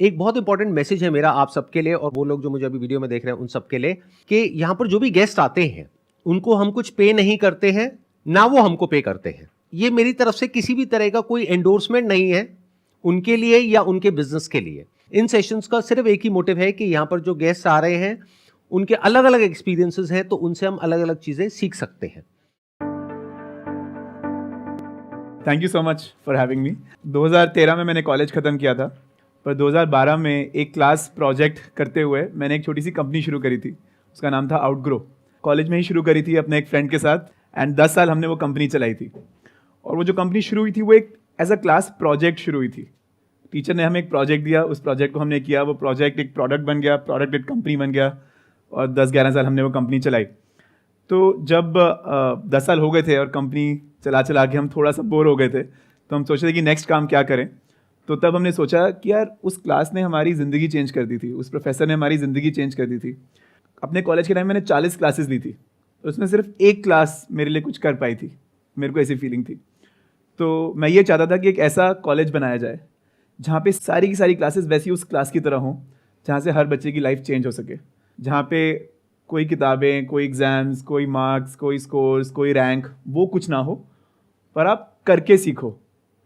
एक बहुत important message है मेरा आप सबके लिए और वो लोग जो मुझे अभी वीडियो में देख रहे हैं उन सबके लिए कि यहाँ पर जो भी गेस्ट आते हैं उनको हम कुछ पे नहीं करते हैं, ना वो हमको पे करते हैं। ये मेरी तरफ से किसी भी तरह का कोई एंडोर्समेंट नहीं है उनके लिए या उनके बिजनेस के लिए। इन सेशंस का सिर्फ एक ही मोटिव है कि यहाँ पर जो गेस्ट आ रहे हैं उनके अलग अलग एक्सपीरियंसेस हैं, तो उनसे हम अलग अलग चीजें सीख सकते हैं। Thank you so much for having me. 2013 में मैंने कॉलेज ख़त्म किया था, पर 2012 में एक क्लास प्रोजेक्ट करते हुए मैंने एक छोटी सी कंपनी शुरू करी थी। उसका नाम था आउटग्रो। कॉलेज में ही शुरू करी थी अपने एक फ्रेंड के साथ, एंड 10 साल हमने वो कंपनी चलाई थी। और वो जो कंपनी शुरू हुई थी वो एक एज अ क्लास प्रोजेक्ट शुरू हुई थी। टीचर ने हमें एक प्रोजेक्ट दिया, उस प्रोजेक्ट को हमने किया, वो प्रोजेक्ट एक प्रोडक्ट बन गया, प्रोडक्ट एक कंपनी बन गया, और 10-11 साल हमने वो कंपनी चलाई। तो जब 10 साल हो गए थे और कंपनी चला के हम थोड़ा सा बोर हो गए थे, तो हम सोच रहे थे कि नेक्स्ट काम क्या करें। तो तब हमने सोचा कि यार उस क्लास ने हमारी ज़िंदगी चेंज कर दी थी, उस प्रोफेसर ने हमारी ज़िंदगी चेंज कर दी थी। अपने कॉलेज के टाइम मैंने 40 क्लासेस ली थी, उसमें सिर्फ एक क्लास मेरे लिए कुछ कर पाई थी, मेरे को ऐसी फीलिंग थी। तो मैं ये चाहता था कि एक ऐसा कॉलेज बनाया जाए जहाँ पे सारी की सारी क्लासेस वैसी उस क्लास की तरह हों, जहाँ से हर बच्चे की लाइफ चेंज हो सके, जहाँ पे कोई किताबें, कोई एग्ज़ाम्स, कोई मार्क्स, कोई स्कोर्स, कोई रैंक, वो कुछ ना हो, पर आप करके सीखो।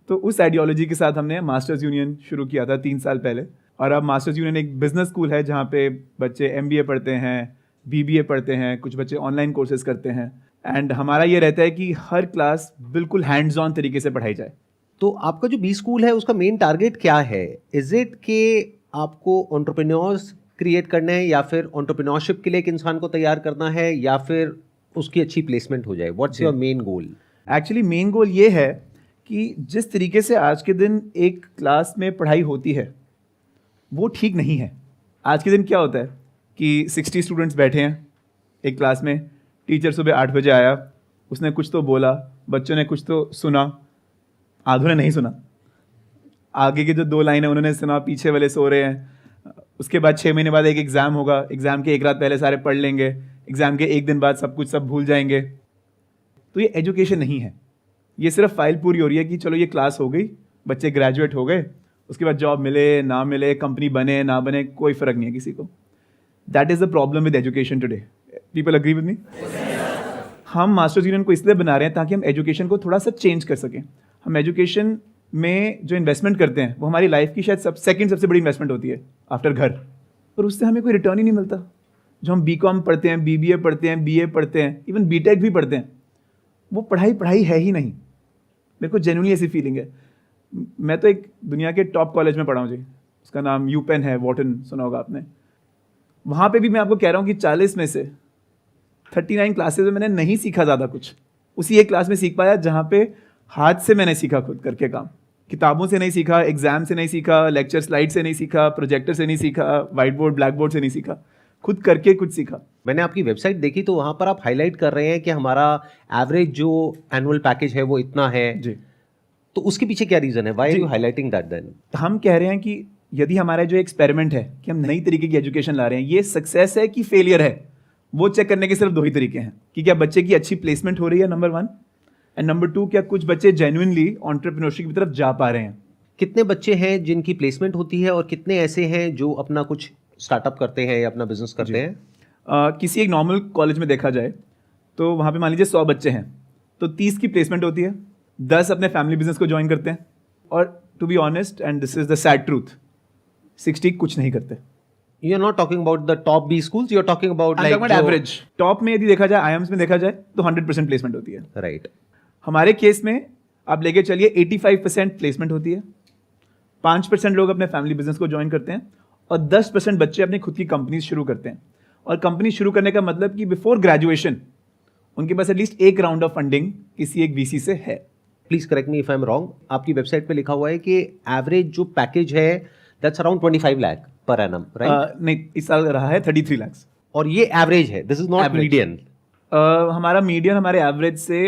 तो उस आइडियोलॉजी के साथ हमने मास्टर्स यूनियन शुरू किया था 3 साल पहले। और अब मास्टर्स यूनियन एक बिजनेस स्कूल है जहाँ पे बच्चे MBA पढ़ते हैं, BBA पढ़ते हैं, कुछ बच्चे ऑनलाइन कोर्सेज करते हैं। एंड हमारा ये रहता है कि हर क्लास बिल्कुल हैंड्स ऑन तरीके से पढ़ाई जाए। तो आपका जो बी स्कूल है उसका मेन टारगेट क्या है? इज इट कि आपको एंटरप्रेन्योर्स क्रिएट करने हैं, या फिर एंटरप्रेन्योरशिप के लिए एक इंसान को तैयार करना है, या फिर उसकी अच्छी प्लेसमेंट हो जाए? What's your main goal? Actually main goal ये है कि जिस तरीके से आज के दिन एक क्लास में पढ़ाई होती है वो ठीक नहीं है। आज के दिन क्या होता है कि 60 स्टूडेंट्स बैठे हैं एक क्लास में, टीचर सुबह 8 बजे आया, उसने कुछ तो बोला, बच्चों ने कुछ तो सुना, आधों ने नहीं सुना, आगे की जो 2 लाइनें उन्होंने सुना, पीछे वाले सो रहे हैं। उसके बाद 6 महीने बाद एक एग्ज़ाम होगा, एग्ज़ाम के एक रात पहले सारे पढ़ लेंगे, एग्ज़ाम के एक दिन बाद सब भूल जाएंगे। तो ये एजुकेशन नहीं है, ये सिर्फ फाइल पूरी हो रही है कि चलो ये क्लास हो गई, बच्चे ग्रेजुएट हो गए, उसके बाद जॉब मिले ना मिले, कंपनी बने ना बने, कोई फ़र्क नहीं है किसी को। That is the problem with education today. People agree with me? हम मास्टर्स यूनियन को इसलिए बना रहे हैं ताकि हम एजुकेशन को थोड़ा सा चेंज कर सकें। हम एजुकेशन में जो इन्वेस्टमेंट करते हैं वो हमारी लाइफ की शायद सेकंड सबसे बड़ी इन्वेस्टमेंट होती है आफ्टर घर, पर उससे हमें कोई रिटर्न ही नहीं मिलता। जो हम BCom पढ़ते हैं, BBA पढ़ते हैं, BA पढ़ते हैं, इवन BTech भी पढ़ते हैं, वो पढ़ाई है ही नहीं। मेरे को जेन्युइनली ऐसी फीलिंग है। मैं तो एक दुनिया के टॉप कॉलेज में पढ़ा हूँ जी, उसका नाम UPenn है, वॉटन सुना होगा आपने। वहाँ पे भी मैं आपको कह रहा हूँ कि 40 में से 39 क्लासेज में मैंने नहीं सीखा ज़्यादा कुछ। उसी एक क्लास में सीख पाया जहाँ पे हाथ से मैंने सीखा, खुद करके काम। किताबों से नहीं सीखा, एग्जाम से नहीं सीखा, लेक्चर स्लाइड से नहीं सीखा, प्रोजेक्टर से नहीं सीखा, वाइट बोर्ड ब्लैक बोर्ड से नहीं सीखा, खुद करके कुछ सीखा। मैंने आपकी वेबसाइट देखी तो वहाँ पर आप हाईलाइट कर रहे हैं कि हमारा एवरेज जो एनुअल पैकेज है वो इतना है जी। तो उसके पीछे क्या रीज़न है? Why are you highlighting that then? हम कह रहे हैं कि यदि हमारा जो एक्सपेरिमेंट है कि हम नई तरीके की एजुकेशन ला रहे हैं, ये सक्सेस है कि फेलियर है, वो चेक करने के सिर्फ 2 ही तरीके हैं कि क्या बच्चे की अच्छी प्लेसमेंट हो रही है, नंबर 1, एंड नंबर 2, क्या कुछ बच्चे जेन्युइनली एंटरप्रेन्योरशिप की तरफ जा पा रहे हैं। कितने बच्चे हैं जिनकी प्लेसमेंट होती है और कितने ऐसे हैं जो अपना कुछ स्टार्टअप करते हैं या अपना बिजनेस करते हैं? किसी एक नॉर्मल कॉलेज में देखा जाए तो वहाँ पे मान लीजिए 100 बच्चे हैं तो 30 की प्लेसमेंट होती है, 10 अपने फैमिली बिजनेस को ज्वाइन करते हैं, और to be honest and this is the sad truth, 60 कुछ नहीं करते। You are not talking about the top B schools, you are talking about I'm like talking about average. Top में यदि देखा जाए, IIMs में देखा जाए तो 100% प्लेसमेंट होती है। राइट। हमारे केस में आप लेके चलिए 85% प्लेसमेंट होती है, 5% लोग अपने फैमिली बिजनेस को ज्वाइन करते हैं, और 10% बच्चे अपनी खुद की कंपनी शुरू करते हैं। और कंपनी शुरू करने का मतलब कि बिफोर ग्रेजुएशन उनके पास एटलीस्ट एक राउंड ऑफ फंडिंग किसी एक VC से है। Please correct me if I am wrong, आपकी वेबसाइट पे लिखा हुआ है कि एवरेज जो पैकेज है that's around 25 lakh per annum, right? नहीं, इस साल रहा है 33 लाख। और ये एवरेज है, दिस इज नॉट मीडियन। हमारा मीडियन हमारे एवरेज से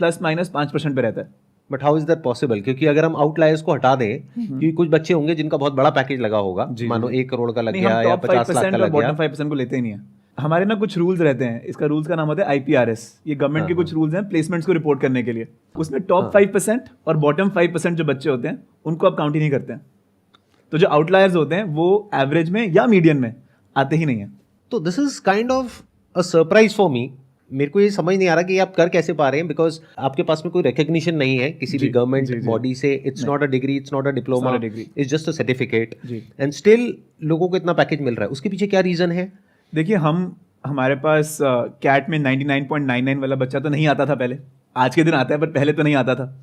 ±5% पे रहता है। But how is that possible? क्योंकि अगर हम आउटलायर्स को हटा दें, क्योंकि कुछ बच्चे होंगे जिनका बहुत बड़ा पैकेज लगा होगा, मानो 1 करोड़ का लग गया या 50 लाख का लग गया। बॉटम 5% को लेते ही नहीं है। हमारे ना कुछ रूल्स रहते हैं, इसका रूल्स का नाम होता है IPRS। ये गवर्नमेंट के कुछ रूल्स हैं प्लेसमेंट्स को रिपोर्ट करने के लिए। उसमें टॉप 5% और बॉटम 5% जो बच्चे होते हैं उनको आप काउंट ही नहीं करते हैं। तो जो आउटलायर्स होते हैं वो एवरेज में या मीडियन में आते ही नहीं है। तो this is kind of a surprise for me. मेरे को ये समझ नहीं आ रहा कि आप कर कैसे पा रहे हैं, बिकॉज आपके पास में कोई रिकग्निशन नहीं है किसी भी जी, गवर्नमेंट जी, जी। बॉडी से। It's not a degree, it's not a diploma, not a degree. It's just a certificate, जी। एंड स्टिल लोगों को इतना पैकेज मिल रहा है। उसके पीछे क्या रीजन है? देखिए, हमारे पास कैट में 99.99 वाला बच्चा तो नहीं आता था पहले, आज के दिन आता है, पर पहले तो नहीं आता था।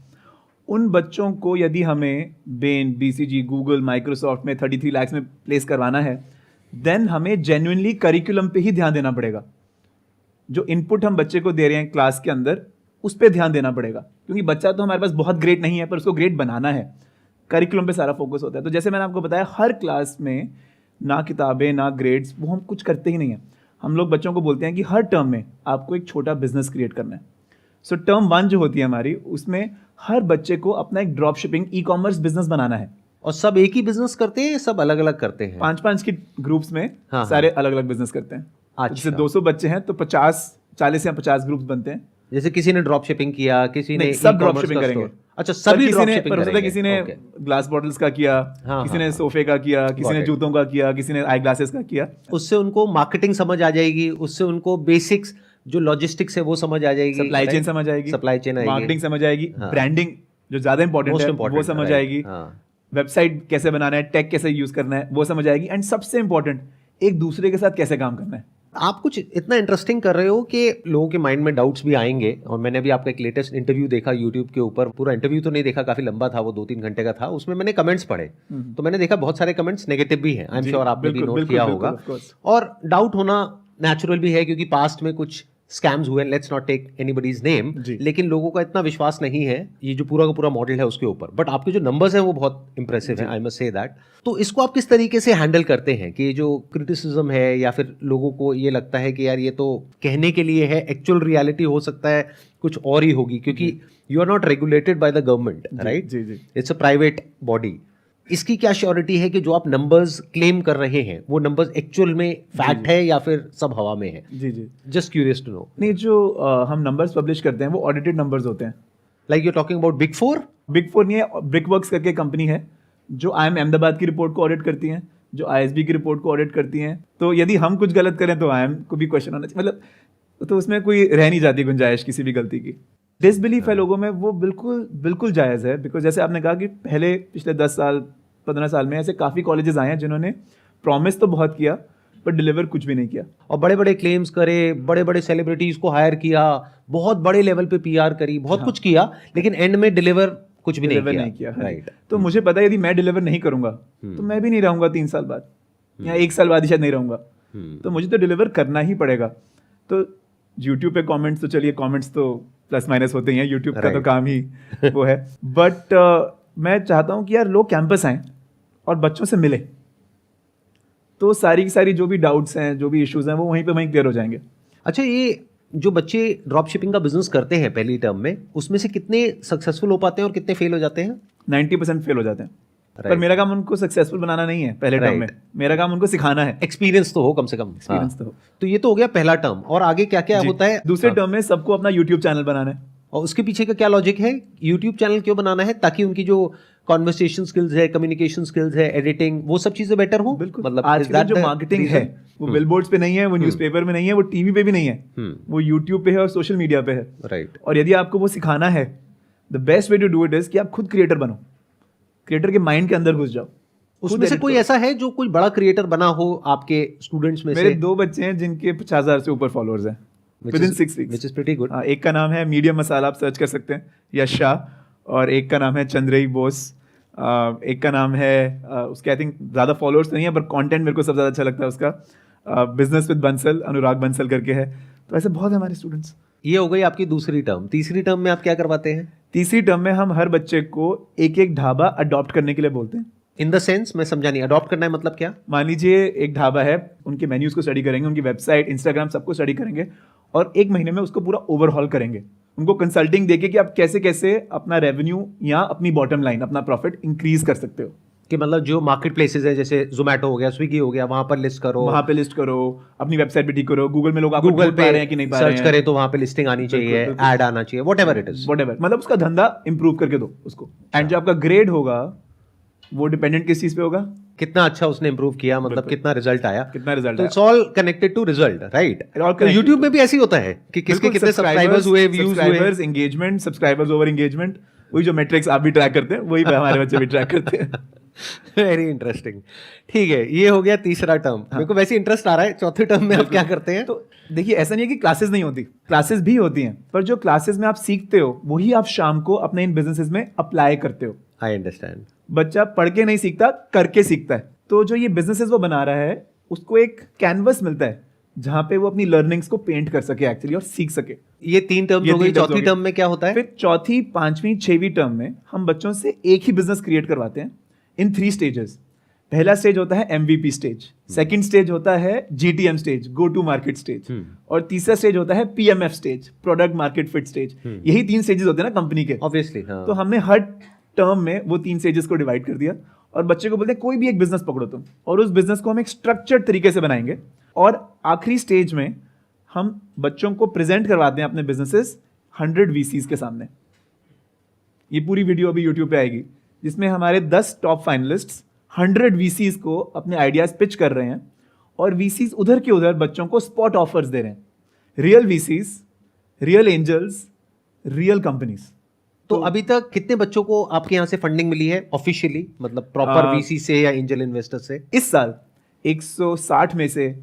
उन बच्चों को यदि हमें बेन, बीसीजी, गूगल, माइक्रोसॉफ्ट में 33 लाख में प्लेस करवाना है, देन हमें जेन्युइनली करिकुलम पे ही ध्यान देना पड़ेगा। जो इनपुट हम बच्चे को दे रहे हैं क्लास के अंदर, उस पर ध्यान देना पड़ेगा, क्योंकि बच्चा तो हमारे पास बहुत ग्रेट नहीं है, पर उसको ग्रेट बनाना है। करिकुलम पे सारा फोकस होता है। तो जैसे मैंने आपको बताया, हर क्लास में ना किताबें ना ग्रेड्स, वो हम कुछ करते ही नहीं हैं। हम लोग बच्चों को बोलते हैं कि हर टर्म में आपको एक छोटा बिजनेस क्रिएट करना है। सो टर्म 1 जो होती है हमारी, उसमें हर बच्चे को अपना एक drop shipping e commerce business बनाना है। और सब एक ही बिजनेस करते हैं, सब अलग अलग करते हैं? 5-5 के ग्रुप्स में हाँ, सारे अलग अलग बिजनेस करते हैं। अच्छा। जैसे 200 बच्चे हैं तो 40 या 50 ग्रुप्स बनते हैं। जैसे किसी ने ड्रॉप शिपिंग किया, किसी ने सब ड्रॉप e-commerce शिपिंग का करेंगे। store। अच्छा, सभी किसी ड्रॉप ने शिपिंग करेंगे। किसी ने Okay. ग्लास बॉटल्स का किया, हाँ, किसी ने हाँ, सोफे का किया, किसी ने it. जूतों का किया, किसी ने आई ग्लासेस का किया। उससे उनको मार्केटिंग समझ आ जाएगी, उससे उनको बेसिक्स जो लॉजिस्टिक्स है वो समझ आ जाएगी, सप्लाई चेन समझ आएगी, सप्लाई चेन आएगी, मार्केटिंग समझ आएगी, हाँ। ब्रांडिंग जो ज्यादा इंपॉर्टेंट Most है important, वो समझ right, आएगी, हाँ। वेबसाइट कैसे बनाना है, टेक कैसे यूज करना है वो समझ आएगी, एंड सबसे इंपॉर्टेंट, एक दूसरे के साथ कैसे काम करना है। आप कुछ इतना इंटरेस्टिंग कर रहे हो कि लोगों के माइंड में डाउट्स भी आएंगे। और मैंने भी आपका एक लेटेस्ट इंटरव्यू देखा यूट्यूब के ऊपर, पूरा इंटरव्यू तो नहीं देखा, काफी लंबा था वो, 2-3 घंटे का था। उसमें मैंने कमेंट्स पढ़े, तो मैंने देखा बहुत सारे कमेंट्स नेगेटिव भी हैं। आई एम जी, श्योर आपने भी बिल्कुल, नोट बिल्कुल, किया बिल्कुल, होगा। of course। और डाउट होना नेचुरल भी है, क्योंकि पास्ट में कुछ स्कैम्स हुए, let's not take anybody's name, जी। लेकिन लोगों का इतना विश्वास नहीं है ये जो पूरा का पूरा मॉडल है उसके ऊपर। बट आपके जो नंबर्स हैं वो बहुत इंप्रेसिव हैं, आई मस्ट से दैट। तो इसको आप किस तरीके से हैंडल करते हैं कि जो क्रिटिसिज्म है, या फिर लोगों को ये लगता है कि यार ये तो कहने के लिए है, एक्चुअल रियलिटी हो सकता है कुछ और ही होगी, क्योंकि you are not regulated by the government, right? जी, जी। It's a private body. इसकी क्या श्योरिटी है कि जो आप नंबर्स क्लेम कर रहे हैं वो नंबर्स एक्चुअल में फैक्ट है या फिर सब हवा में है? जी, जी। Just curious to know. नहीं, जो हम नंबर्स पब्लिश करते हैं वो ऑडिटेड नंबर्स होते हैं। Like you talking about big four? Big four नहीं है, ब्रिकवर्क्स करके कंपनी है जो IIM अहमदाबाद की रिपोर्ट को ऑडिट करती हैं, जो ISB की रिपोर्ट को ऑडिट करती हैं। तो यदि हम कुछ गलत करें तो IIM को भी क्वेश्चन होना चाहिए, मतलब तो उसमें कोई रह नहीं जाती गुंजाइश किसी भी गलती की। डिसबिलीफ है लोगों में, वो बिल्कुल बिल्कुल जायज़ है। बिकॉज जैसे आपने कहा कि पहले पिछले 10 साल 15 साल में ऐसे काफ़ी कॉलेजेस आए हैं जिन्होंने प्रॉमिस तो बहुत किया पर डिलीवर कुछ भी नहीं किया, और बड़े बड़े क्लेम्स करे, बड़े बड़े सेलिब्रिटीज को हायर किया, बहुत बड़े लेवल पे PR करी, बहुत कुछ किया, लेकिन एंड में डिलीवर कुछ भी नहीं किया। राइट। तो मुझे पता है यदि मैं डिलीवर नहीं करूंगा तो मैं भी नहीं रहूंगा 3 साल बाद, या 1 साल बाद ही शायद नहीं रहूंगा। तो मुझे तो डिलीवर करना ही पड़ेगा। तो यूट्यूब पे कमेंट्स तो चलिए, कमेंट्स तो प्लस माइनस होते ही हैं, यूट्यूब का तो काम ही वो है। बट मैं चाहता हूँ कि यार लोग कैंपस आएँ और बच्चों से मिले, तो सारी की सारी जो भी डाउट्स हैं, जो भी इश्यूज हैं, वो वहीं पे वहीं क्लियर हो जाएंगे। अच्छा, ये जो बच्चे ड्रॉप शिपिंग का बिजनेस करते हैं पहली टर्म में, उसमें से कितने सक्सेसफुल हो पाते हैं और कितने फेल हो जाते हैं? 90% फेल हो जाते हैं। पर मेरा काम उनको सक्सेसफुल बनाना नहीं है पहले टर्म में, मेरा काम उनको सिखाना है। एक्सपीरियंस तो हो कम से कम। एक्सपीरियंस तो हो। तो ये तो हो गया पहला टर्म, और आगे क्या क्या होता है? दूसरे टर्म में सबको अपना यूट्यूब चैनल बनाना है। और उसके पीछे का क्या लॉजिक है? यूट्यूब चैनल क्यों बनाना है? ताकि उनकी जो कॉन्वर्सेशन स्किल्स है, कम्युनिकेशन स्किल्स है, एडिटिंग, वो सब चीजें बेटर हो। बिल्कुल। मतलब आज की जो मार्केटिंग है वो बिलबोर्ड्स पे नहीं है, वो न्यूज़पेपर में नहीं है, वो टीवी पे भी नहीं है, वो यूट्यूब पे है और सोशल मीडिया पे है। राइट। और यदि आपको वो सिखाना है, the best way to do it is कि आप खुद क्रिएटर बनो, क्रिएटर के माइंड के अंदर घुस जाओ। उसमें से कोई ऐसा है जो कोई बड़ा क्रिएटर बना हो आपके स्टूडेंट्स में से? मेरे 2 बच्चे हैं जिनके 50,000 से ऊपर फॉलोअर्स हैं within 6 weeks, which is pretty good. एक का नाम है मीडियम मसाला, आप सर्च कर सकते हैं, यश शाह, और एक का नाम है चंद्रई बोस, एक का नाम है उसके आई थिंक ज़्यादा फॉलोअर्स नहीं है पर कंटेंट मेरे को सबसे ज़्यादा अच्छा लगता है उसका, बिजनेस विद बंसल, अनुराग बंसल करके है। तो ऐसे बहुत है हमारे स्टूडेंट्स। ये हो गई आपकी दूसरी टर्म। तीसरी टर्म में आप क्या करवाते हैं? तीसरी टर्म में हम हर बच्चे को एक एक ढाबा अडॉप्ट करने के लिए बोलते हैं। इन द सेंस, मैं समझा नहीं, अडॉप्ट करना है मतलब क्या? मान लीजिए एक ढाबा है, उनके मेन्यूज को स्टडी करेंगे, उनकी वेबसाइट, इंस्टाग्राम सबको स्टडी करेंगे, और 1 महीने में उसको पूरा ओवरहॉल करेंगे। उनको कंसल्टिंग देके कि आप कैसे कैसे अपना रेवेन्यू या अपनी बॉटम लाइन, अपना प्रॉफिट इंक्रीज कर सकते हो। कि मतलब जो मार्केट प्लेसेस है, जैसे जोमेटो हो गया, स्विगी हो गया, वहां पर लिस्ट करो, वहां पे लिस्ट करो, अपनी वेबसाइट पे ठीक करो, गूगल में लोग आपको गूगल ढूंढ पा रहे हैं कि नहीं पा रहे सर्च हैं, करें तो वहां पे लिस्टिंग आनी चाहिए, बिल्कुल। ऐड आना चाहिए, व्हाटएवर इट इज, व्हाटएवर, मतलब उसका धंधा इंप्रूव करके दो उसको। एंड जो आपका ग्रेड होगा वो डिपेंडेंट किस चीज पे होगा, कितना अच्छा उसने इंप्रूव किया, मतलब बिल्कुल। कितना रिजल्ट आया, कितना रिजल्ट तो आया। It's all connected to result, right? all तो connected यूट्यूब में to- भी ऐसे ही होता है कि किसके बिल्कुल, कितने सब्सक्राइबर्स हुए, व्यूज हुए। Subscribers, engagement, subscribers over engagement, वही जो मैट्रिक्स आप भी ट्रैक करते हैं वही हमारे बच्चे भी ट्रैक करते हैं। Very interesting. ठीक है, ये हो गया तीसरा टर्म। मेरे को वैसे इंटरेस्ट आ रहा है, चौथे टर्म में आप क्या करते हैं? तो देखिए, ऐसा नहीं है कि क्लासेस नहीं होती, क्लासेस भी होती हैं, पर जो क्लासेस में आप सीखते हो वही आप शाम को अपने इन बिजनेसेस में अप्लाई करते हो। I understand. बच्चा पढ़ के नहीं सीखता, करके सीखता है। तो जो ये बिजनेसेस वो बना रहा है, उसको एक कैनवस मिलता है जहां पे वो अपनी लर्निंग्स को पेंट कर सके एक्चुअली और सीख सके। ये 3 टर्म ये हो गई। 3 terms चौथी हो गई। टर्म में क्या होता है? फिर चौथी, पांचवी, छठवीं टर्म में हम बच्चों से एक ही बिजनेस क्रिएट करवाते हैं इन 3 स्टेजेस। पहला स्टेज होता है MVP स्टेज, सेकंड स्टेज होता है GTM stage, go to market stage, और तीसरा स्टेज होता है PMF stage, product market fit stage. यही 3 स्टेजेस होते हैं ना कंपनी के। ऑब्वियसली, हाँ। तो हमने हर टर्म में वो 3 स्टेजेस को डिवाइड कर दिया और बच्चे को बोलते हैं कोई भी एक बिजनेस पकड़ो तुम, और उस बिजनेस को हम एक स्ट्रक्चर्ड तरीके से बनाएंगे। और आखिरी स्टेज में हम बच्चों को प्रेजेंट करवाते हैं अपने बिजनेसेस 100 VCs के सामने। ये पूरी वीडियो अभी यूट्यूब पे आएगी, जिसमें हमारे 10 टॉप फाइनलिस्ट्स 100 VCs को अपने आइडियाज पिच कर रहे हैं, और VCs उधर के उधर बच्चों को स्पॉट ऑफर्स दे रहे हैं। Real VCs, real angels, real companies. तो अभी तक कितने बच्चों को आपके यहाँ से फंडिंग मिली है ऑफिशियली, मतलब प्रॉपर VC से या एंजल इन्वेस्टर से? इस साल 160 में से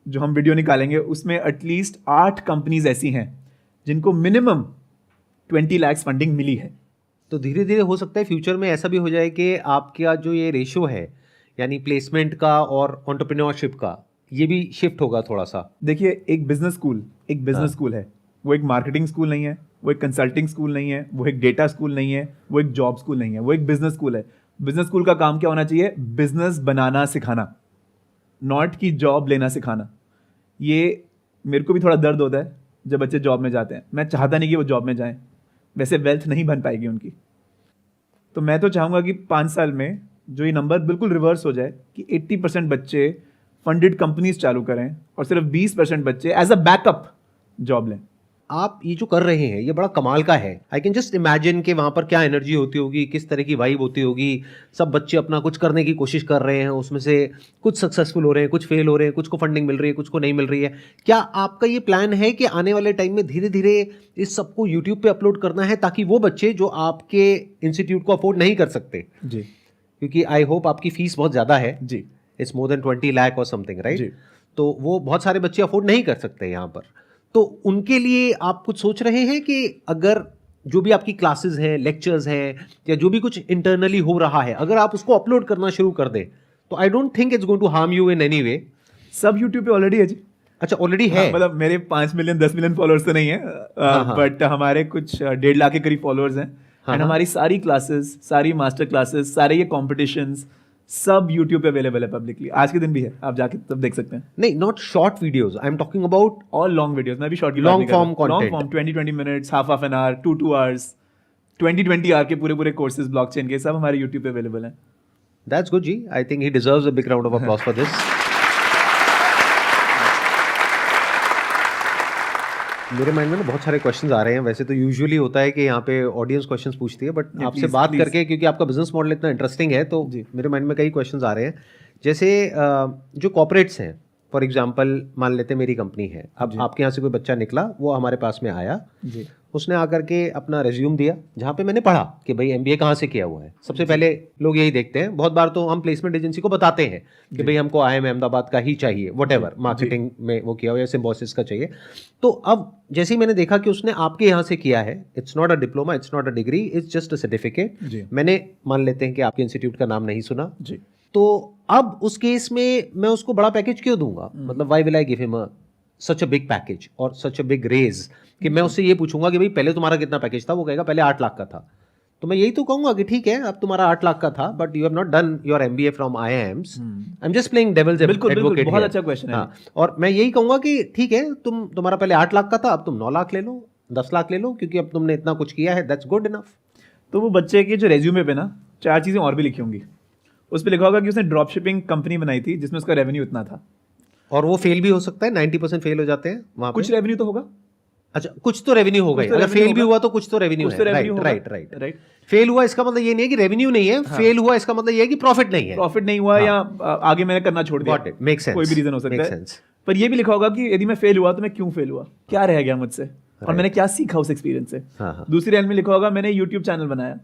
जो हम वीडियो निकालेंगे उसमें एटलीस्ट 8 कंपनीज ऐसी हैं जिनको मिनिमम 20 लाख फंडिंग मिली है। तो धीरे धीरे हो सकता है फ्यूचर में ऐसा भी हो जाए कि आपका जो ये रेशियो है, यानी प्लेसमेंट का और एंटरप्रेन्योरशिप का, ये भी शिफ्ट होगा थोड़ा सा। देखिए, एक बिजनेस स्कूल है, वो एक मार्केटिंग स्कूल नहीं है, वो एक कंसल्टिंग स्कूल नहीं है, वो एक डेटा स्कूल नहीं है, वो एक जॉब स्कूल नहीं है, वो एक बिजनेस स्कूल है। बिजनेस स्कूल का काम क्या होना चाहिए? बिजनेस बनाना सिखाना, नॉट की जॉब लेना सिखाना। ये मेरे को भी थोड़ा दर्द होता है जब बच्चे जॉब में जाते हैं। मैं चाहता नहीं कि वो जॉब में जाएं, वैसे वेल्थ नहीं बन पाएगी उनकी। तो मैं तो चाहूँगा कि 5 साल में जो ये नंबर बिल्कुल रिवर्स हो जाए कि 80% बच्चे फंडेड कंपनीज चालू करें और सिर्फ 20% बच्चे एज अ बैकअप जॉब लें। आप ये जो कर रहे हैं ये बड़ा कमाल का है। आई कैन जस्ट इमेजिन कि वहाँ पर क्या एनर्जी होती होगी, किस तरह की वाइब होती होगी। सब बच्चे अपना कुछ करने की कोशिश कर रहे हैं, उसमें से कुछ सक्सेसफुल हो रहे हैं, कुछ फेल हो रहे हैं, कुछ को फंडिंग मिल रही है, कुछ को नहीं मिल रही है। क्या आपका ये प्लान है कि आने वाले टाइम में धीरे धीरे इस सबको यूट्यूब पे अपलोड करना है, ताकि वो बच्चे जो आपके इंस्टीट्यूट को अफोर्ड नहीं कर सकते, जी, क्योंकि आई होप आपकी फीस बहुत ज़्यादा है, जी, इट्स मोर देन 20 लाख और समथिंग, जी। राइट? तो वो बहुत सारे बच्चे अफोर्ड नहीं कर सकते यहाँ पर। तो उनके लिए आप कुछ सोच रहे हैं कि अगर जो भी आपकी क्लासेस हैं, लेक्चर्स हैं, या जो भी कुछ इंटरनली हो रहा है, अगर आप उसको अपलोड करना शुरू कर दें, तो I don't think it's going to harm you in any way. सब यूट्यूब पे ऑलरेडी है जी। अच्छा, ऑलरेडी है? मतलब मेरे 5 मिलियन 10 मिलियन फॉलोअर्स तो नहीं है, बट हमारे कुछ 1.5 लाख के करीब फॉलोअर्स हैं। एंड हमारी सारी क्लासेस, सारी मास्टर क्लासेस, सारे ये कॉम्पिटिशंस सब यूट्यूब पे अवेलेबल है पब्लिकली। आज के दिन भी है, आप जाके तब देख सकते हैं। नहीं, not short videos, I am talking about और लॉन्ग वीडियोस। मैं भी short Long form content. Long form 20 minutes, half an hour, 2 hours, 20 hour के पूरे कोर्सेज ब्लॉकचेन के सब हमारे यूट्यूब पे अवेलेबल हैं। दैट्स गुड जी। I think he deserves a big round of applause for this. मेरे माइंड में ना बहुत सारे क्वेश्चंस आ रहे हैं। वैसे तो यूजुअली होता है कि यहाँ पे ऑडियंस क्वेश्चंस पूछती है, बट Yeah, आपसे please, बात please. करके, क्योंकि आपका बिजनेस मॉडल इतना इंटरेस्टिंग है, तो जी। मेरे माइंड में कई क्वेश्चंस आ रहे हैं। जैसे जो कॉर्पोरेट्स हैं, फॉर एग्जांपल मान लेते हैं मेरी कंपनी है, अब जी। आपके यहाँ से कोई बच्चा निकला, वो हमारे पास में आया, जी, उसने आकर के अपना रेज्यूम दिया, जहाँ पे मैंने पढ़ा कि भाई MBA कहाँ से किया हुआ है। सबसे पहले लोग यही देखते हैं। बहुत बार तो हम प्लेसमेंट एजेंसी को बताते हैं कि भाई हमको IIM अहमदाबाद का ही चाहिए, व्हाटएवर मार्केटिंग में वो किया हुआ या सिम्बोसिस का चाहिए। तो अब जैसे ही मैंने देखा कि उसने आपके यहाँ से किया है, it's not a diploma, it's not a degree, it's just a certificate. जी, मैंने मान लेते हैं कि आपके इंस्टीट्यूट का नाम नहीं सुना, जी, तो अब उस केस में मैं उसको बड़ा पैकेज क्यों दूंगा? मतलब why will I give him such a big package और सच अ बिग रेज, कि मैं उससे ये पूछूंगा कि भाई पहले तुम्हारा कितना पैकेज था, वो कहेगा पहले 8 लाख का था। तो मैं यही तो कहूंगा कि ठीक है, अब तुम्हारा 8 लाख का था, but you have not done your MBA from IIMs। I am just playing devil's advocate. बहुत अच्छा क्वेश्चन है। और मैं यही कहूंगा कि ठीक है, तुम्हारा पहले 8 लाख का था, अब तुम 9 लाख ले लो, 10 लाख ले लो, क्योंकि अब तुमने इतना कुछ किया है, दैट्स गुड इनफ। तो वो बच्चे के जो रेज्यूमे पे ना 4 चीज़ें और भी लिखी होंगी। उस पर लिखा होगा कि उसने ड्रॉप शिपिंग कंपनी बनाई थी जिसमें उसका रेवेन्यू इतना था। और वो फेल भी हो सकता है, 90% फेल हो जाते हैं वहाँ कुछ पे। रेवेन्यू तो होगा। अच्छा, कुछ तो रेवेन्यू हो गई, अगर फेल भी हुआ तो कुछ तो रेवेन्यू है। राइट। फेल हुआ इसका मतलब ये नहीं है कि रेवेन्यू नहीं है, फेल हुआ इसका मतलब ये है कि प्रॉफिट नहीं है। प्रॉफिट नहीं हुआ, या आगे मैंने करना छोड़ दिया, कोई भी रीजन हो सकता है। पर ये भी लिखा होगा कि यदि मैं फेल हुआ तो मैं क्यों फेल हुआ, क्या रह गया मुझसे, और मैंने क्या सीखा उस एक्सपीरियंस से। दूसरी लाइन में लिखा होगा मैंने यूट्यूब चैनल बनाया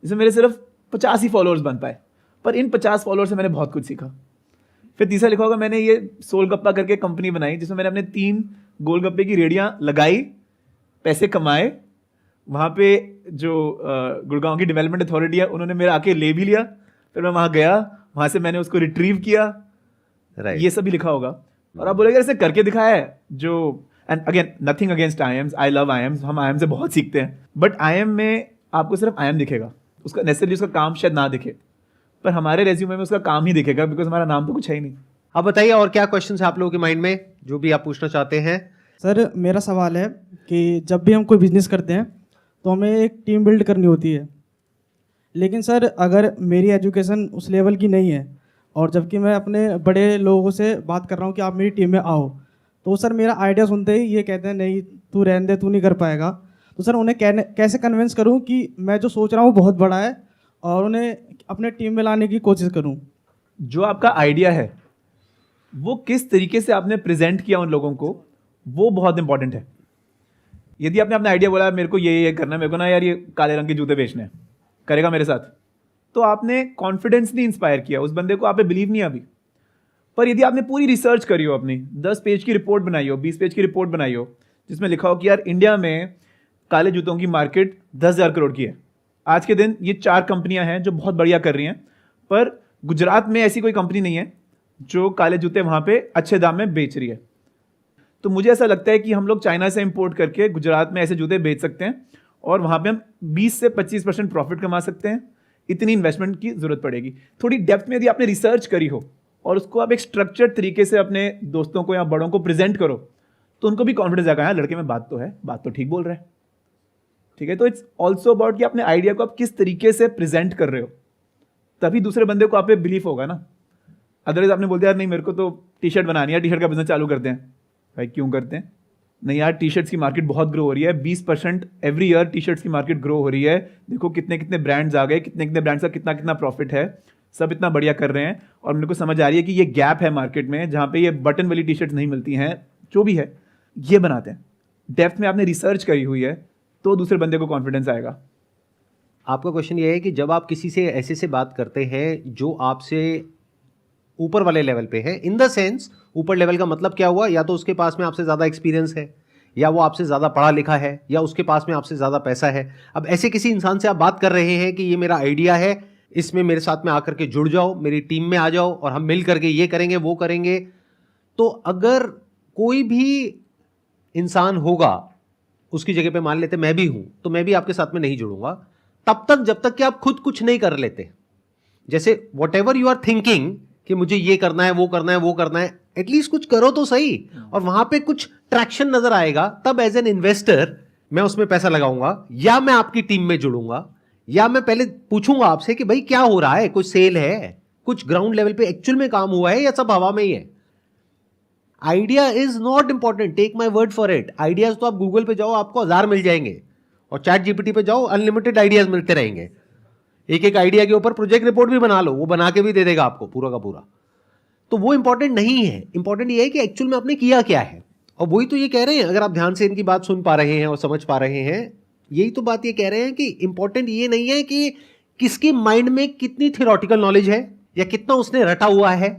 जिसमें मेरे सिर्फ 50 ही फॉलोअर्स बन पाए, पर इन 50 फॉलोअर्स से मैंने बहुत कुछ सीखा। फिर तीसरा लिखा होगा मैंने ये सोलगप्पा करके कंपनी बनाई जिसमें मैंने अपने 3 गोलगप्पे की रेडियां लगाई, पैसे कमाए, वहाँ पे जो गुड़गांव की डेवलपमेंट अथॉरिटी है उन्होंने मेरा आके ले भी लिया, फिर मैं वहाँ गया, वहाँ से मैंने उसको रिट्रीव किया। ये सब भी लिखा होगा। और आप बोलेंगे ऐसे करके दिखाया है जो, and again nothing against IIMs, I love IIMs, हम IIM से बहुत सीखते हैं, बट IIM में आपको सिर्फ IIM दिखेगा, उसका नेसेसरी उसका काम शायद ना दिखे, पर हमारे रेज्यूमे में उसका काम ही दिखेगा, बिकॉज हमारा नाम तो कुछ है ही नहीं। अब बताइए और क्या क्वेश्चन है आप लोगों के माइंड में जो भी आप पूछना चाहते हैं। सर मेरा सवाल है कि जब भी हम कोई बिजनेस करते हैं तो हमें एक टीम बिल्ड करनी होती है, लेकिन सर अगर मेरी एजुकेशन उस लेवल की नहीं है और जबकि मैं अपने बड़े लोगों से बात कर रहा हूँ कि आप मेरी टीम में आओ, तो सर मेरा आइडिया सुनते ही ये कहते हैं नहीं तू रहने दे, तू नहीं कर पाएगा। तो सर उन्हें कैसे कन्विंस करूँ कि मैं जो सोच रहा हूँ बहुत बड़ा है और उन्हें अपने टीम में लाने की कोशिश करूँ। जो आपका आइडिया है वो किस तरीके से आपने प्रेजेंट किया उन लोगों को, वो बहुत इंपॉर्टेंट है। यदि आपने अपना आइडिया बोला मेरे को ये करना है, मेरे को ना यार ये काले रंग के जूते बेचने हैं, करेगा मेरे साथ, तो आपने कॉन्फिडेंस नहीं इंस्पायर किया, उस बंदे को आप पे बिलीव नहीं अभी। पर यदि आपने पूरी रिसर्च करी हो, अपनी 10 पेज की रिपोर्ट बनाई हो, 20 पेज की रिपोर्ट बनाई हो, जिसमें लिखा हो कि यार इंडिया में काले जूतों की मार्केट 10,000 करोड़ की है, आज के दिन ये 4 कंपनियां हैं जो बहुत बढ़िया कर रही हैं, पर गुजरात में ऐसी कोई कंपनी नहीं है जो काले जूते वहां पे अच्छे दाम में बेच रही है। तो मुझे ऐसा लगता है कि हम लोग चाइना से इंपोर्ट करके गुजरात में ऐसे जूते बेच सकते हैं और वहां पे हम 20 से 25% प्रॉफिट कमा सकते हैं। इतनी इन्वेस्टमेंट की जरूरत पड़ेगी। थोड़ी डेप्थ में यदि आपने रिसर्च करी हो और उसको आप एक स्ट्रक्चर्ड तरीके से अपने दोस्तों को या बड़ों को प्रेजेंट करो, तो उनको भी कॉन्फिडेंस आएगा, लड़के में बात तो है, बात तो ठीक बोल रहा है, ठीक है। तो इट्स ऑल्सो अबाउट कि अपने आइडिया को आप किस तरीके से प्रेजेंट कर रहे हो, तभी दूसरे बंदे को आप पे बिलीफ होगा ना। अदरवाइज आपने बोल दिया यार नहीं मेरे को तो टी शर्ट बनानी है, टी शर्ट का बिजनेस चालू करते हैं, भाई क्यों करते हैं? नहीं यार टी शर्ट्स की मार्केट बहुत ग्रो हो रही है, 20% एवरी ईयर टी शर्ट्स की मार्केट ग्रो हो रही है, देखो कितने कितने ब्रांड्स आ गए, कितने कितने ब्रांड्स का कितना कितना प्रॉफिट है, सब इतना बढ़िया कर रहे हैं। और मेरे को समझ आ रही है कि ये गैप है मार्केट में जहाँ पे ये बटन वाली टी शर्ट्स नहीं मिलती हैं, जो भी है ये बनाते हैं। डेप्थ में आपने रिसर्च करी हुई है तो दूसरे बंदे को कॉन्फिडेंस आएगा। आपका क्वेश्चन ये है कि जब आप किसी से ऐसे से बात करते हैं जो आपसे ऊपर वाले लेवल पे है, इन द सेंस ऊपर लेवल का मतलब क्या हुआ, या तो उसके पास में आपसे ज़्यादा एक्सपीरियंस है, या वो आपसे ज़्यादा पढ़ा लिखा है, या उसके पास में आपसे ज़्यादा पैसा है। अब ऐसे किसी इंसान से आप बात कर रहे हैं कि ये मेरा आइडिया है, इसमें मेरे साथ में आकर के जुड़ जाओ, मेरी टीम में आ जाओ और हम मिल करके ये करेंगे वो करेंगे। तो अगर कोई भी इंसान होगा उसकी जगह पे, मान लेते मैं भी हूं, तो मैं भी आपके साथ में नहीं जुड़ूंगा तब तक जब तक कि आप खुद कुछ नहीं कर लेते। जैसे whatever you are thinking कि मुझे ये करना है वो करना है वो करना है, एटलीस्ट कुछ करो तो सही, और वहां पे कुछ ट्रैक्शन नजर आएगा, तब एज एन इन्वेस्टर मैं उसमें पैसा लगाऊंगा, या मैं आपकी टीम में जुड़ूंगा, या मैं पहले पूछूंगा आपसे कि भाई क्या हो रहा है, कुछ सेल है, कुछ ग्राउंड लेवल पे एक्चुअल में काम हुआ है, या सब हवा में ही है। Idea is not important, take my word for it. Ideas तो आप गूगल पे जाओ आपको 1000 मिल जाएंगे, और चैट जीपीटी पे जाओ अनलिमिटेड आइडियाज मिलते रहेंगे। एक एक आइडिया के ऊपर प्रोजेक्ट रिपोर्ट भी बना लो, वो बना के भी दे देगा आपको पूरा का पूरा। तो वो इंपॉर्टेंट नहीं है, इंपॉर्टेंट ये है कि एक्चुअल में आपने किया क्या है। और वही तो ये कह रहे हैं, अगर आप ध्यान से इनकी बात सुन पा रहे हैं और समझ पा रहे हैं, यही तो बात ये कह रहे हैं कि इंपॉर्टेंट ये नहीं है कि किसके माइंड में कितनी थियोरेटिकल नॉलेज है, या कितना उसने रटा हुआ है,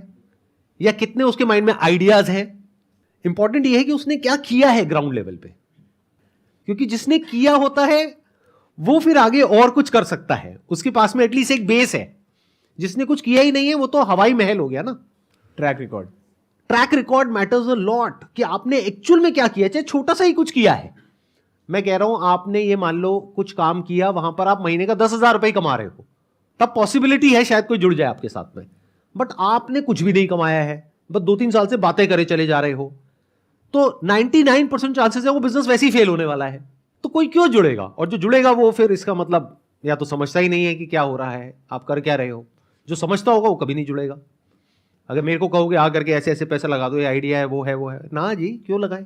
या कितने उसके माइंड में आइडियाज हैं। इंपॉर्टेंट ये है कि उसने क्या किया है ग्राउंड लेवल पे, क्योंकि जिसने किया होता है वो फिर आगे और कुछ कर सकता है, उसके पास में एटलीस्ट एक बेस है। जिसने कुछ किया ही नहीं है वो तो हवाई महल हो गया ना। Track record matters a lot, कि आपने एक्चुअल में क्या किया, चाहे छोटा सा ही कुछ किया है। मैं कह रहा हूं आपने ये मान लो कुछ काम किया, वहां पर आप महीने का 10,000 रुपए कमा रहे हो, तब पॉसिबिलिटी है शायद कोई जुड़ जाए आपके साथ में। बट आपने कुछ भी नहीं कमाया है, बस 2-3 साल से बातें करे चले जा रहे हो, तो 99% चांसेस है वो बिजनेस वैसे ही फेल होने वाला है। तो कोई क्यों जुड़ेगा? और जो जुड़ेगा वो फिर इसका मतलब या तो समझता ही नहीं है कि क्या हो रहा है, आप कर क्या रहे हो। जो समझता होगा वो कभी नहीं जुड़ेगा। अगर मेरे को कहोगे आ करके ऐसे ऐसे पैसा लगा दो, ये आइडिया है वो है वो है, ना जी क्यों लगाए,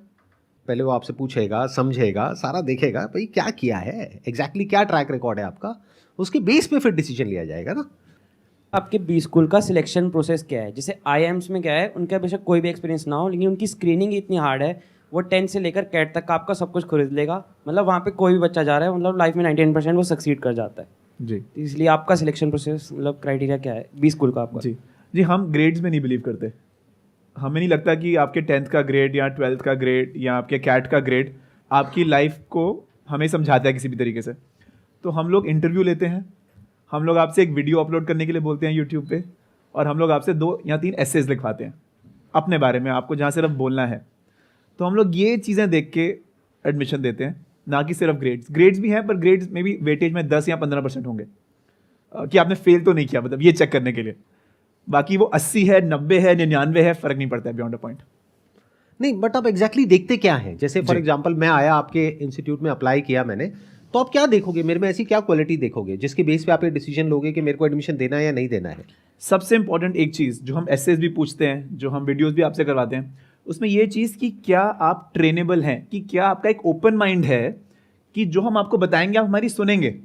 पहले वो आपसे पूछेगा, समझेगा, सारा देखेगा भाई क्या किया है, एग्जैक्टली क्या ट्रैक रिकॉर्ड है आपका, उसके बेस पे फिर डिसीजन लिया जाएगा ना। आपके बी स्कूल का सिलेक्शन प्रोसेस क्या है? जैसे IIMs में क्या है, उनका बेशक कोई भी एक्सपीरियंस ना हो, लेकिन उनकी स्क्रीनिंग इतनी हार्ड है, वो 10 से लेकर कैट तक का आपका सब कुछ खरीद लेगा। मतलब वहाँ पे कोई भी बच्चा जा रहा है, मतलब लाइफ में 99% वो सक्सीड कर जाता है। जी तो इसलिए आपका सिलेक्शन प्रोसेस, मतलब क्राइटेरिया क्या है बी स्कूल का आपका? जी हम ग्रेड्स में नहीं बिलीव करते। हमें नहीं लगता कि आपके 10th का ग्रेड या 12th का ग्रेड या आपके कैट का ग्रेड आपकी लाइफ को हमें समझाता है किसी भी तरीके से। तो हम लोग इंटरव्यू लेते हैं, हम लोग आपसे एक वीडियो अपलोड करने के लिए बोलते हैं यूट्यूब पे, और हम लोग आपसे 2 या 3 एसेज लिखवाते हैं अपने बारे में, आपको जहाँ सिर्फ बोलना है। तो हम लोग ये चीज़ें देख के एडमिशन देते हैं, ना कि सिर्फ ग्रेड्स भी हैं, पर ग्रेड्स में भी वेटेज में 10 या 15% होंगे कि आपने फेल तो नहीं किया, मतलब ये चेक करने के लिए। बाकी वो 80 है, 90 है, 99 है, फर्क नहीं पड़ता है बियॉन्ड अ पॉइंट। नहीं, बट आप एग्जैक्टली देखते क्या हैं? जैसे फॉर एग्जांपल मैं आया आपके इंस्टीट्यूट में, अप्लाई किया मैंने, तो आप क्या देखोगे मेरे में, ऐसी क्या क्वालिटी देखोगे जिसके बेस पे आप ये डिसीजन लोगे कि मेरे को एडमिशन देना है या नहीं देना है? सबसे इंपॉर्टेंट एक चीज़ जो हम एसेज भी पूछते हैं, जो हम वीडियोस भी आपसे करवाते हैं, उसमें ये चीज़ कि क्या आप ट्रेनेबल हैं, कि क्या आपका एक ओपन माइंड है कि जो हम आपको बताएंगे आप हमारी सुनेंगे।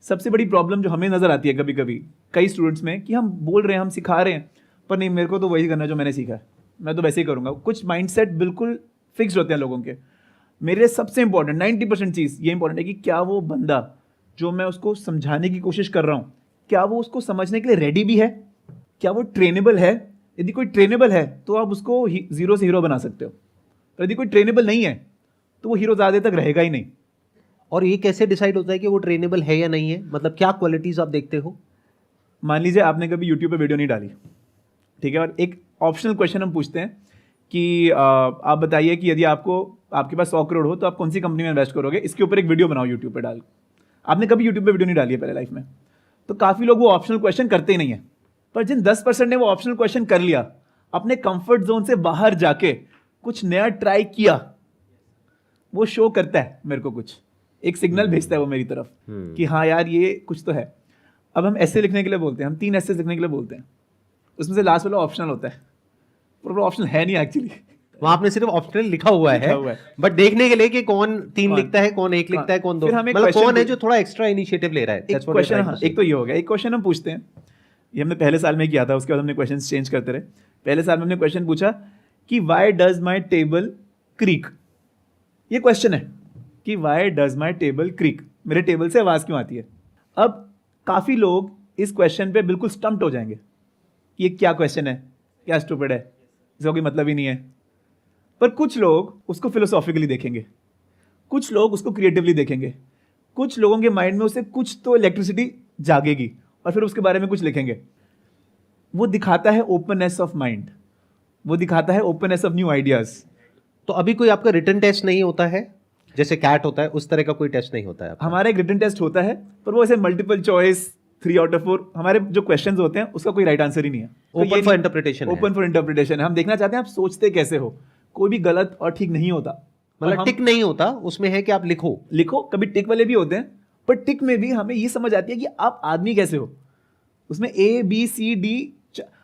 सबसे बड़ी प्रॉब्लम जो हमें नज़र आती है कभी कभी कई स्टूडेंट्स में, कि हम बोल रहे हैं, हम सिखा रहे हैं, पर नहीं, मेरे को तो वही करना है जो मैंने सीखा है, मैं तो वैसे ही करूँगा। कुछ माइंडसेट बिल्कुल फिक्स्ड होते हैं लोगों के। मेरे लिए सबसे इंपॉर्टेंट 90% चीज़ ये इंपॉर्टेंट है कि क्या वो बंदा जो मैं उसको समझाने की कोशिश कर रहा हूँ, क्या वो उसको समझने के लिए रेडी भी है, क्या वो ट्रेनेबल है। यदि कोई ट्रेनेबल है तो आप उसको जीरो से हीरो बना सकते हो, और यदि कोई ट्रेनेबल नहीं है तो वो हीरो ज़्यादा तक रहेगा ही नहीं। और ये कैसे डिसाइड होता है कि वो ट्रेनेबल है या नहीं है? मतलब क्या क्वालिटीज आप देखते हो? मान लीजिए आपने कभी यूट्यूब पे वीडियो नहीं डाली, ठीक है, और एक ऑप्शनल क्वेश्चन हम पूछते हैं कि आप बताइए कि यदि आपके पास 100 करोड़ हो तो आप कौन सी कंपनी में इन्वेस्ट करोगे, इसके ऊपर एक वीडियो बनाओ यूट्यूब पे डाल। आपने कभी यूट्यूब पे वीडियो नहीं डाली है पहले लाइफ में, तो काफ़ी लोग वो ऑप्शनल क्वेश्चन करते ही नहीं है। पर जिन 10% ने वो ऑप्शनल क्वेश्चन कर लिया, अपने कंफर्ट जोन से बाहर जाके कुछ नया ट्राई किया, वो शो करता है मेरे को, कुछ एक सिग्नल भेजता है वो मेरी तरफ कि हाँ यार ये कुछ तो है। अब हम ऐसे लिखने के लिए बोलते हैं, हम 3 ऐसे लिखने के लिए बोलते हैं, उसमें से लास्ट वाला ऑप्शनल होता है, पर वो ऑप्शनल है नहीं एक्चुअली। वहां आपने सिर्फ ऑप्शनल लिखा हुआ है, बट देखने के लिए कि कौन 3 लिखता है, कौन 1 लिखता है, कौन 2, मतलब कौन है जो थोड़ा एक्स्ट्रा इनिशिएटिव ले रहा है। एक क्वेश्चन, एक तो ये हो गया। एक क्वेश्चन हम पूछते हैं, ये हमने पहले साल में किया था, उसके बाद हमने क्वेश्चन चेंज करते रहे। पहले साल में हमने क्वेश्चन पूछा कि why does my table creek. ये क्वेश्चन है कि why does my table creek, मेरे टेबल से आवाज़ क्यों आती है। अब काफ़ी लोग इस क्वेश्चन पे बिल्कुल स्टम्प्ड हो जाएंगे कि ये क्या क्वेश्चन है, क्या स्टूपिड है, इसका कोई मतलब ही नहीं है। पर कुछ लोग उसको फिलोसॉफिकली देखेंगे, कुछ लोग उसको क्रिएटिवली देखेंगे, कुछ लोगों के माइंड में उससे कुछ तो इलेक्ट्रिसिटी जागेगी और फिर उसके बारे में कुछ लिखेंगे। वो दिखाता है ओपननेस ऑफ माइंड, वो दिखाता है ओपननेस ऑफ न्यू आइडियाज। तो अभी कोई आपका रिटन टेस्ट नहीं होता है जैसे कैट होता है, उस तरह का कोई टेस्ट नहीं होता है आपका? हमारा एक रिटन टेस्ट होता है, पर वो ऐसे मल्टीपल चॉइस 3 आउट ऑफ 4, हमारे जो क्वेश्चंस होते हैं उसका कोई राइट आंसर ही नहीं है। Open for interpretation, open for interpretation है। हम देखना चाहते हैं आप सोचते कैसे हो, कोई भी गलत और ठीक नहीं होता। मतलब टिक नहीं होता उसमें, है कि आप लिखो। कभी टिक वाले भी होते हैं, पर टिक में भी हमें ये समझ आती है कि आप आदमी कैसे हो। उसमें ABCD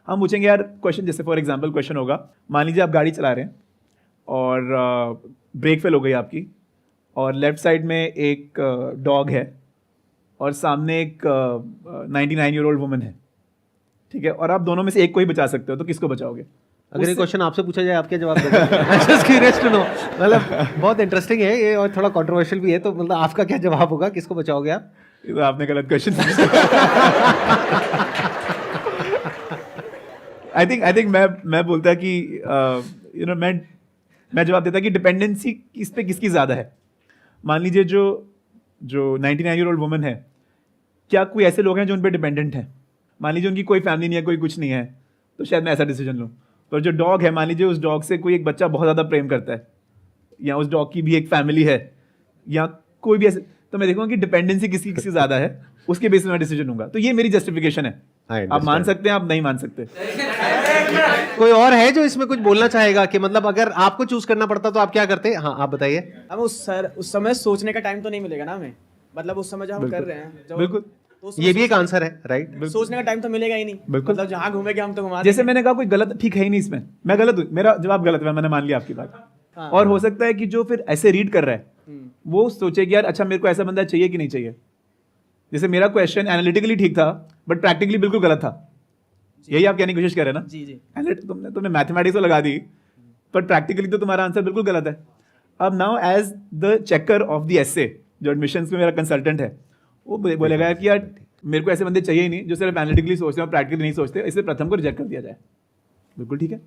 हम पूछेंगे यार क्वेश्चन, जैसे फॉर एग्जांपल क्वेश्चन होगा, मान लीजिए आप गाड़ी चला रहे हैं और ब्रेक फेल हो गई आपकी, और लेफ्ट साइड में एक डॉग है और सामने एक 99-year-old वुमन है, ठीक है, और आप दोनों में से एक को ही बचा सकते हो, तो किसको बचाओगे? अगर ये क्वेश्चन आपसे पूछा जाए आप क्या जवाब दोगे? जस्ट क्यूरियस टू नो, मतलब बहुत इंटरेस्टिंग है ये और थोड़ा कंट्रोवर्शियल भी है, तो मतलब आपका क्या जवाब होगा, किसको बचाओगे आप? ये तो आपने गलत क्वेश्चन आई थिंक मैं बोलता कि मैं जवाब देता कि डिपेंडेंसी किस पे किसकी ज़्यादा है। मान लीजिए जो 99-year-old वुमन है, क्या कोई ऐसे लोग हैं जो उन पे डिपेंडेंट हैं? मान लीजिए उनकी कोई फैमिली नहीं है, कोई कुछ नहीं है, तो शायद मैं ऐसा डिसीजन लूँ। पर जो डॉग है, मान लीजिए उस डॉग से कोई एक बच्चा बहुत ज़्यादा प्रेम करता है, या उस डॉग की भी एक फैमिली है, या कोई भी ऐसे, तो मैं देखूंगा कि डिपेंडेंसी किसकी ज़्यादा है, उसके बेस पे मैं डिसीजन लूँगा। तो ये मेरी जस्टिफिकेशन है। आप मान सकते हैं, आप नहीं मान सकते। कोई और है जो इसमें कुछ बोलना चाहेगा कि मतलब अगर आपको चूज करना पड़ता तो आप क्या करते? हाँ, आप बताइए। अब उस समय सोचने का टाइम तो नहीं मिलेगा ना हमें, मतलब उस समय जो हम कर रहे हैं बिल्कुल, तो ये भी एक आंसर है, राइट? सोचने का टाइम तो मिलेगा ही नहीं। बिल्कुल। मतलब जहाँ घूमेंगे हम तो घुमा जैसे देंगे। मैंने कहा कोई गलत ठीक है ही नहीं इसमें, मैं गलत हूँ, मेरा जवाब गलत है, मैंने मान लिया आपकी बात, हाँ। और हो सकता है कि जो फिर ऐसे रीड कर रहा है हम्म, वो सोचे कि यार अच्छा मेरे को ऐसा बंदा चाहिए कि नहीं चाहिए। जैसे मेरा क्वेश्चन एनालिटिकली ठीक था बट प्रैक्टिकली बिल्कुल गलत था, यही आप कहने की कोशिश कर रहे हैं ना। जी जी तुमने मैथमेटिक्स तो लगा दी पर प्रैक्टिकली तो तुम्हारा आंसर बिल्कुल गलत है। अब now as the checker of the essay, जो एडमिशंस में मेरा कंसल्टेंट है, वो बोलेगा कि यार मेरे को ऐसे बंदे चाहिए ही नहीं जो सिर्फ एनालिटिकली सोचते हैं और प्रैक्टिकली नहीं सोचते, इसलिए प्रथम को रिजेक्ट कर दिया जाए। बिल्कुल ठीक है।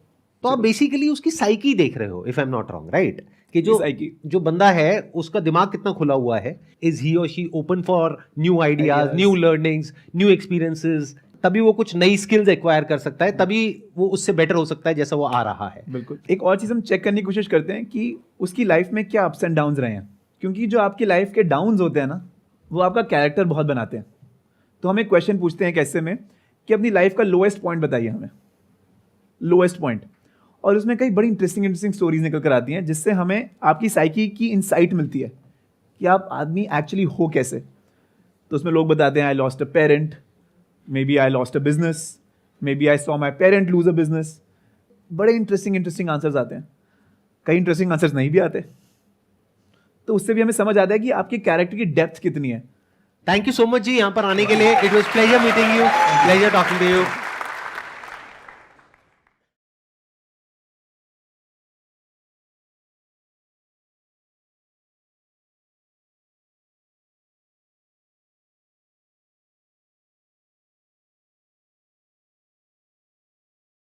तो आप बेसिकली उसकी साइकी देख रहे हो, if I am not wrong, right? कि जो Psyche। जो बंदा है उसका दिमाग कितना खुला हुआ है, इज ही और she open for new ideas, Ideas। New learnings, new experiences, तभी वो कुछ नई स्किल्स एक्वायर कर सकता है, तभी वो उससे बेटर हो सकता है जैसा वो आ रहा है। बिल्कुल। एक और चीज़ हम चेक करने की कोशिश करते हैं कि उसकी लाइफ में क्या अप्स एंड डाउन्स रहे हैं, क्योंकि जो आपकी लाइफ के डाउन्स होते हैं ना वो आपका कैरेक्टर बहुत बनाते हैं। तो हम एक क्वेश्चन पूछते हैं कैसे में कि अपनी लाइफ का लोएस्ट पॉइंट बताइए हमें, लोएस्ट पॉइंट, और उसमें कई बड़ी इंटरेस्टिंग स्टोरीज निकल कर आती हैं जिससे हमें आपकी साइकी की इंसाइट मिलती है कि आप आदमी एक्चुअली हो कैसे। तो उसमें लोग बताते हैं I lost a parent, maybe I lost a business, maybe I saw my parent lose a business. बड़े इंटरेस्टिंग आंसर्स आते हैं, कई इंटरेस्टिंग आंसर्स नहीं भी आते। तो उससे भी हमें समझ आता है कि आपके कैरेक्टर की डेप्थ कितनी है। थैंक यू सो मच जी यहाँ पर आने के लिए। It was pleasure meeting you, pleasure talking to you.